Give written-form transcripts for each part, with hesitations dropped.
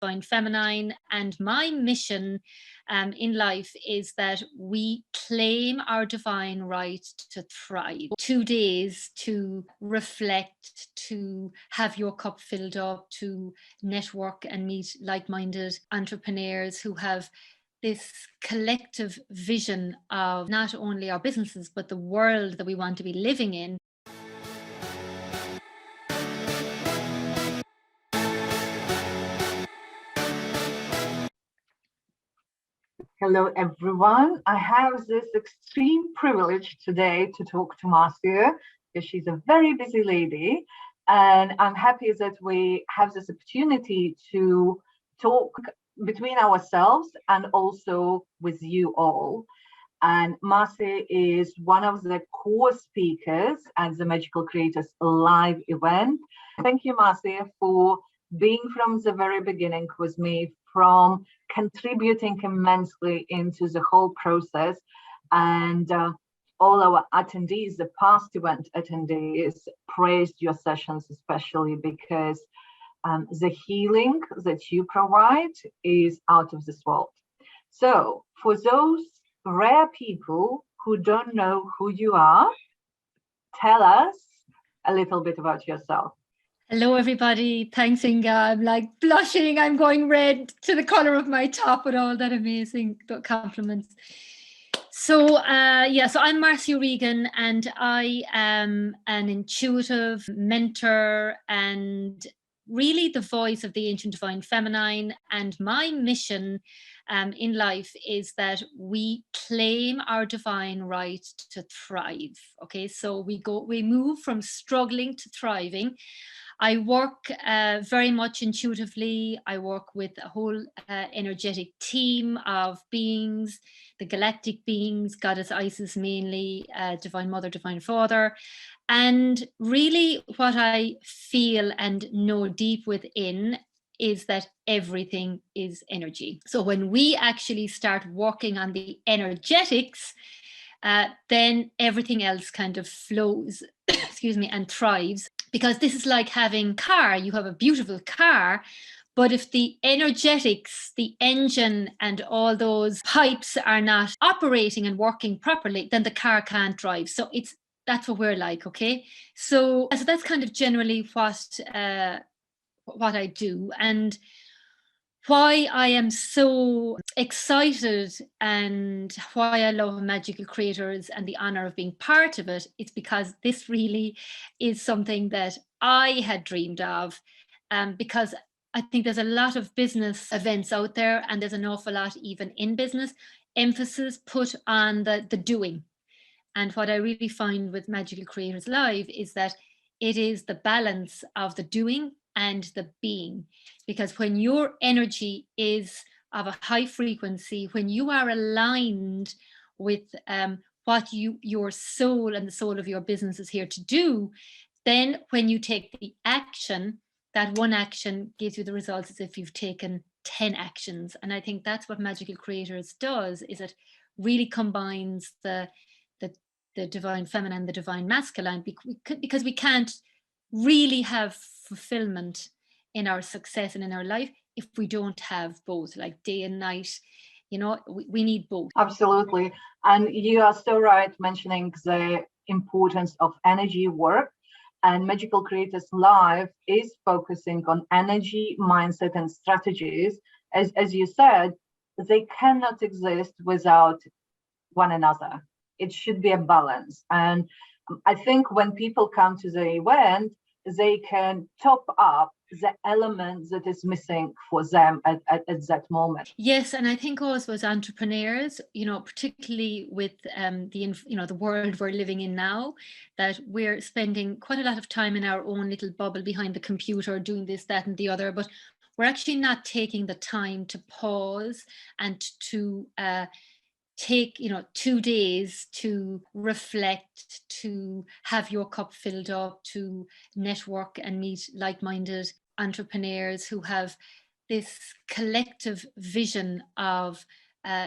divine feminine, and my mission in life is that we claim our divine right to thrive. 2 days to reflect, to have your cup filled up, to network and meet like-minded entrepreneurs who have this collective vision of not only our businesses, but the world that we want to be living in. Hello, everyone. I have this extreme privilege today to talk to Marcia, because she's a very busy lady. And I'm happy that we have this opportunity to talk between ourselves and also with you all. And Marcia is one of the core speakers at the Magical Creators live event. Thank you, Marcia, for being from the very beginning with me, from contributing immensely into the whole process. And all our attendees, the past event attendees, praised your sessions, especially because the healing that you provide is out of this world. So for those rare people who don't know who you are, tell us a little bit about yourself. Hello, everybody. Thanks, Inga. I'm like blushing. I'm going red to the color of my top with all that amazing compliments. So, so I'm Marcia O'Regan, and I am an intuitive mentor and really the voice of the ancient divine feminine. And my mission in life is that we claim our divine right to thrive. Okay, so we move from struggling to thriving. I work very much intuitively. I work with a whole energetic team of beings, the galactic beings, Goddess Isis mainly, Divine Mother, Divine Father. And really what I feel and know deep within is that everything is energy. So when we actually start working on the energetics, then everything else kind of flows, excuse me, and thrives. Because this is like having a car. You have a beautiful car, but if the energetics, the engine and all those pipes are not operating and working properly, then the car can't drive. So that's what we're like, okay? So that's kind of generally what I do. And why I am so excited and why I love Magical Creators and the honor of being part of it is because this really is something that I had dreamed of, because I think there's a lot of business events out there, and there's an awful lot even in business emphasis put on the doing. And what I really find with Magical Creators Live is that it is the balance of the doing and the being. Because when your energy is of a high frequency, when you are aligned with what your soul and the soul of your business is here to do, then when you take the action, that one action gives you the results as if you've taken 10 actions. And I think that's what Magical Creators does, is it really combines the divine feminine, the divine masculine, because we can't really have fulfillment in our success and in our life if we don't have both, like day and night. You know, we need both. Absolutely. And you are so right mentioning the importance of energy work. And Magical Creators Live is focusing on energy, mindset, and strategies. As you said, they cannot exist without one another. It should be a balance. And I think when people come to the event, they can top up the element that is missing for them at that moment. Yes, and I think also as entrepreneurs, you know, particularly with the world we're living in now, that we're spending quite a lot of time in our own little bubble behind the computer doing this, that, and the other, but we're actually not taking the time to pause and to take 2 days to reflect, to have your cup filled up, to network and meet like-minded entrepreneurs who have this collective vision of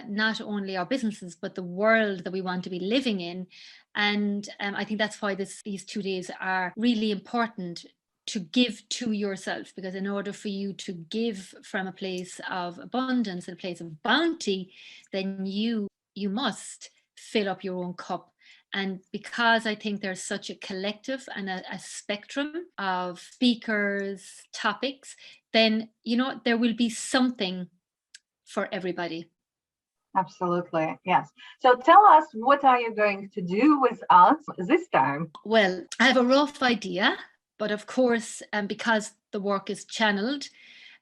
not only our businesses, but the world that we want to be living in. And I think that's why these 2 days are really important, to give to yourself, because in order for you to give from a place of abundance and a place of bounty, then you must fill up your own cup. And because I think there's such a collective and a spectrum of speakers, topics, then there will be something for everybody. Absolutely, yes. So tell us, what are you going to do with us this time? Well, I have a rough idea, but of course, because the work is channeled,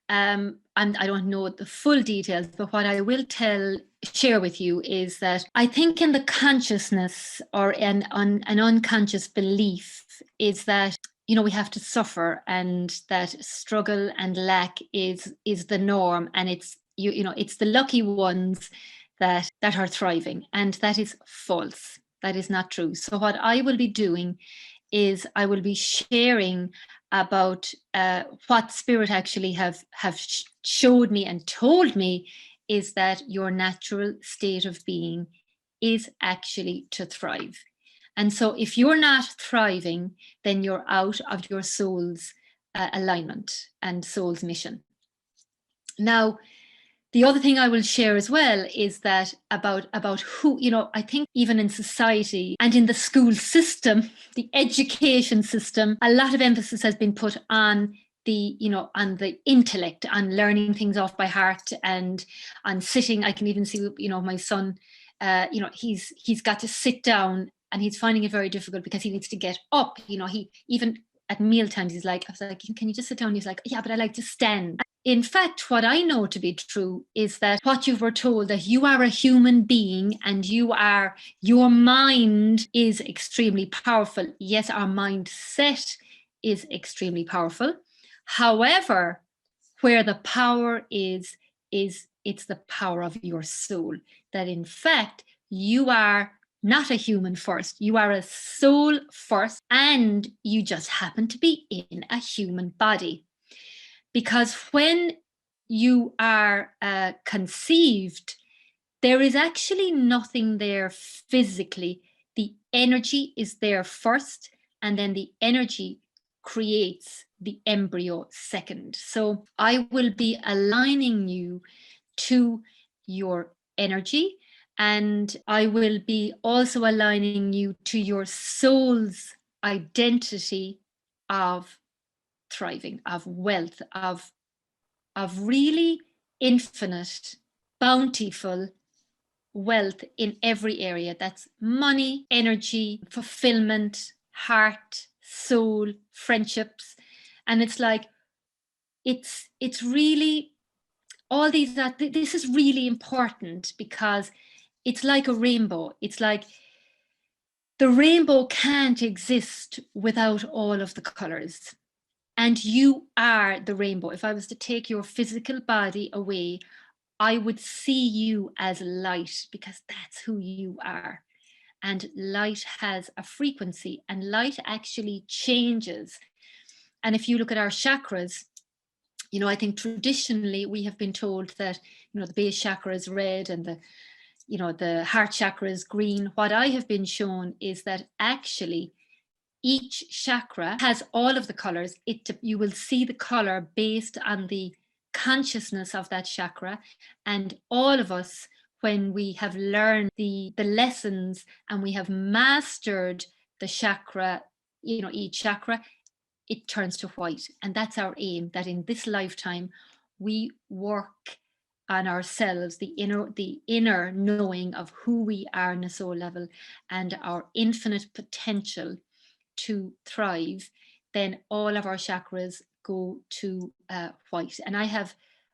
and I don't know the full details, but what I will share with you is that I think in the consciousness or an unconscious belief is that we have to suffer, and that struggle and lack is the norm, and it's it's the lucky ones that are thriving, and that is false. That is not true. So what I will be doing is I will be sharing about what Spirit actually have showed me and told me is that your natural state of being is actually to thrive. And so if you're not thriving, then you're out of your soul's alignment and soul's mission. Now, the other thing I will share as well is that about who, I think even in society and in the school system, the education system, a lot of emphasis has been put on on the intellect, on learning things off by heart, and on sitting. I can even see, my son, he's got to sit down, and he's finding it very difficult because he needs to get up. He even at meal times, I was like, can you just sit down? He's like, yeah, but I like to stand. In fact, what I know to be true is that what you were told, that you are a human being and your mind is extremely powerful. Yes, our mindset is extremely powerful. However, where the power is it's the power of your soul. That in fact, you are not a human first, you are a soul first, and you just happen to be in a human body. Because when you are conceived, there is actually nothing there physically. The energy is there first, and then the energy creates the embryo second. So I will be aligning you to your energy, and I will be also aligning you to your soul's identity of thriving, of wealth, of really infinite, bountiful wealth in every area. That's money, energy, fulfillment, heart, soul, friendships. And it's like, it's really all these, that this is really important, because it's like a rainbow. It's like the rainbow can't exist without all of the colors. And you are the rainbow. If I was to take your physical body away, I would see you as light, because that's who you are. And light has a frequency, and light actually changes. And if you look at our chakras, I think traditionally we have been told that, the base chakra is red and the heart chakra is green. What I have been shown is that actually each chakra has all of the colors. You will see the color based on the consciousness of that chakra. And all of us, when we have learned the lessons and we have mastered the chakra, each chakra, it turns to white. And that's our aim, that in this lifetime, we work on ourselves, the inner knowing of who we are on a soul level and our infinite potential to thrive. Then all of our chakras go to white. And I have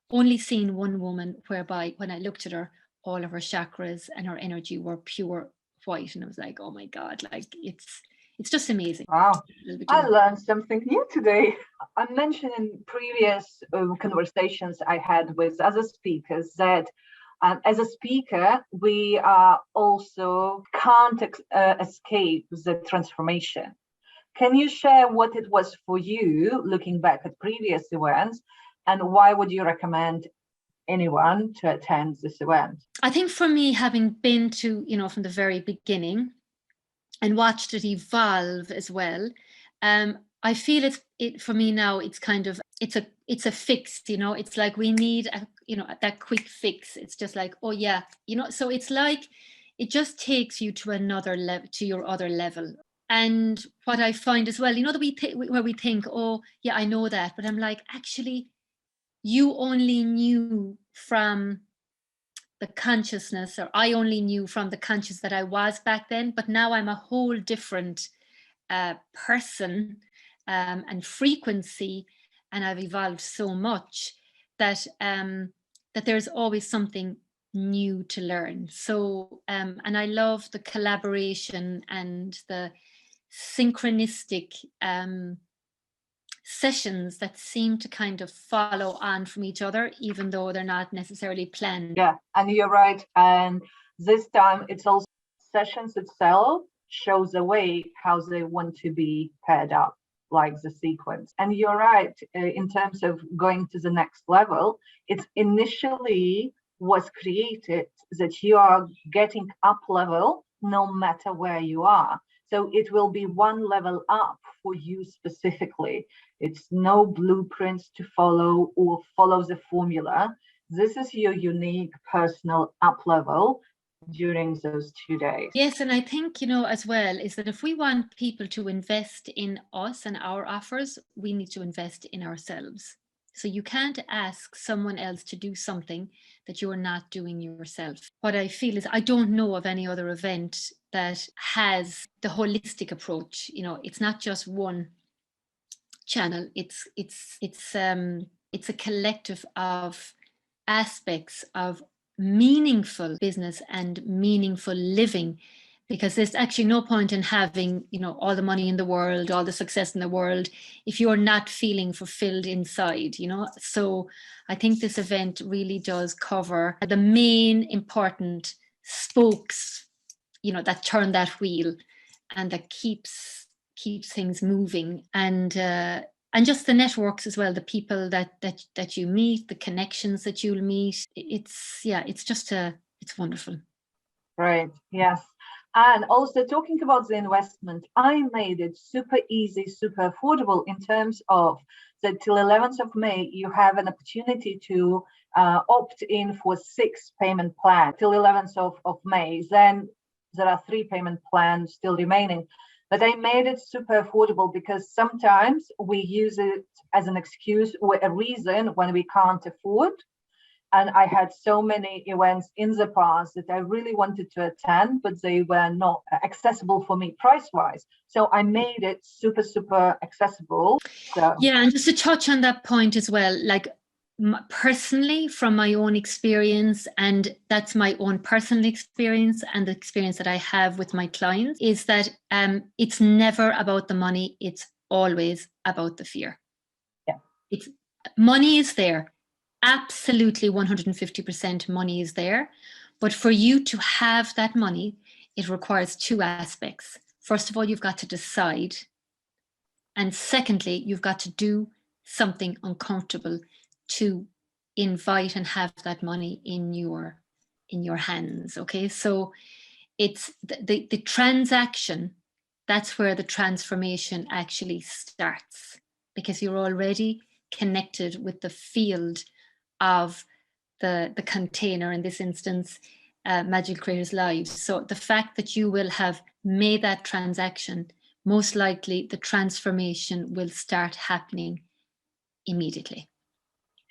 only seen one woman whereby when I looked at her, all of her chakras and her energy were pure white. And I was like, oh my God, like it's just amazing. Wow, I learned something new today. I mentioned in previous conversations I had with other speakers that as a speaker, we also can't escape the transformation. Can you share what it was for you, looking back at previous events, and why would you recommend anyone to attend this event? I think for me, having been to, from the very beginning and watched it evolve as well, I I feel it for me now, it's kind of, it's a fix, it's like we need that quick fix. It's just like, oh yeah, so it's like, it just takes you to another level, to your other level. And what I find as well, that where we think, oh yeah, I know that, but I'm like, actually, you only knew from the consciousness, or I only knew from the conscious that I was back then, but now I'm a whole different person and frequency, and I've evolved so much that that there's always something new to learn. So and I love the collaboration and the synchronistic sessions that seem to kind of follow on from each other, even though they're not necessarily planned. Yeah, and you're right. And this time it's also sessions itself shows a way how they want to be paired up, like the sequence. And you're right, in terms of going to the next level, it's initially was created that you are getting up level no matter where you are. So it will be one level up for you specifically. It's no blueprints to follow or follow the formula. This is your unique personal up level during those 2 days. Yes, and I think, as well, is that if we want people to invest in us and our offers, we need to invest in ourselves. So you can't ask someone else to do something that you're not doing yourself. What I feel is I don't know of any other event that has the holistic approach. It's not just one channel. It's a collective of aspects of meaningful business and meaningful living, because there's actually no point in having all the money in the world, all the success in the world, if you're not feeling fulfilled inside. So I think this event really does cover the main important spokes that turn that wheel and that keeps things moving, and just the networks as well, the people that you meet, the connections that you'll meet. It's wonderful. Right. Yes. And also talking about the investment, I made it super easy, super affordable in terms of that till 11th of May, you have an opportunity to opt in for 6 payment plans till 11th of May. Then there are 3 payment plans still remaining. But I made it super affordable because sometimes we use it as an excuse or a reason when we can't afford. And I had so many events in the past that I really wanted to attend, but they were not accessible for me price-wise. So I made it super, super accessible. So yeah, and just to touch on that point as well, like personally, from my own experience, and that's my own personal experience and the experience that I have with my clients, is that it's never about the money. It's always about the fear. Yeah, it's money is there. Absolutely 150% money is there. But for you to have that money, it requires 2 aspects. First of all, you've got to decide. And secondly, you've got to do something uncomfortable to invite and have that money in your hands. Okay, so it's the transaction. That's where the transformation actually starts, because you're already connected with the field of the container, in this instance, Magic Creators Lives. So the fact that you will have made that transaction, most likely the transformation will start happening immediately.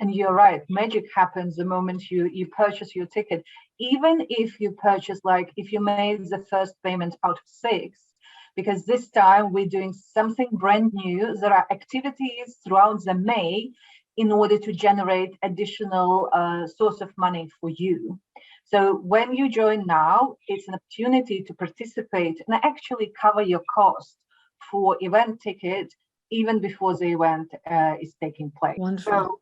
and you're right, magic happens the moment you purchase your ticket. Even if you purchase, like if you made the first payment out of 6, because this time we're doing something brand new. There are activities throughout the May in order to generate additional source of money for you. So when you join now, it's an opportunity to participate and actually cover your cost for event ticket even before the event is taking place. Wonderful. So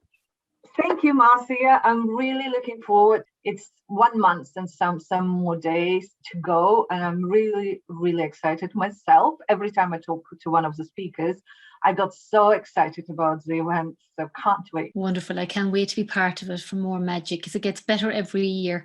thank you, Marcia. I'm really looking forward. It's 1 month and some more days to go, and I'm really, really excited myself. Every time I talk to one of the speakers, I got so excited about the event, so can't wait. Wonderful. I can't wait to be part of it for more magic, because it gets better every year.